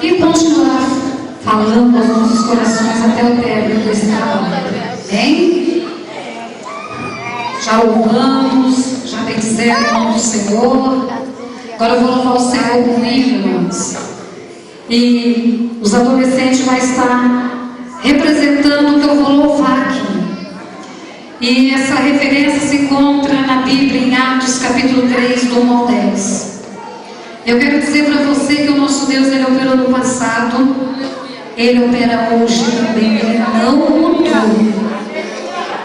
e continuar falando aos nossos corações até o término desse trabalho. Bem? Já louvamos, já bendizemos o nome do Senhor. Agora eu vou louvar o Senhor comigo, irmãos. E os adolescentes vão estar representando o que eu vou louvar aqui. E essa referência se encontra na Bíblia, em Atos capítulo 3, do 1 ao 10. Eu quero dizer para você que o nosso Deus, Ele operou no passado, Ele opera hoje também, Ele não mudou.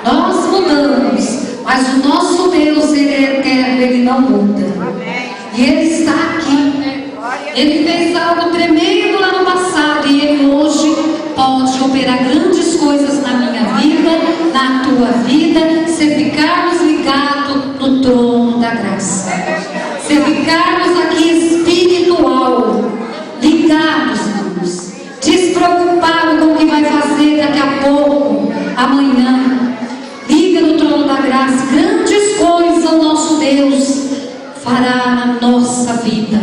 Nós mudamos, mas o nosso Deus, Ele é eterno, Ele não muda. E Ele está aqui. Ele fez algo tremendo lá no passado e Ele hoje pode operar grandes coisas na minha vida, na tua vida, se ficarmos ligados no trono da graça. Se ficarmos aqui espiritual, ligados, irmãos, despreocupados com o que vai fazer daqui a pouco, amanhã. Liga no trono da graça, grandes coisas o nosso Deus fará na nossa vida.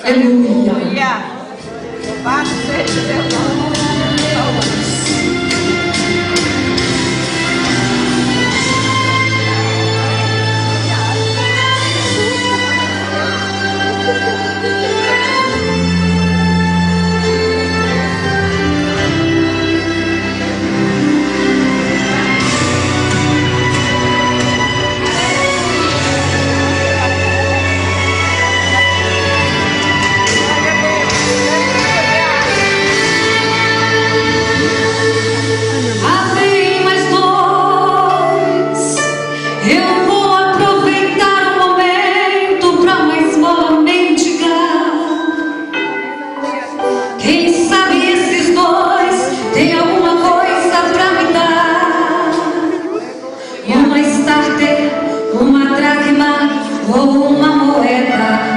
Aleluia. Louvado seja Deus. Uma dracma ou uma moeda.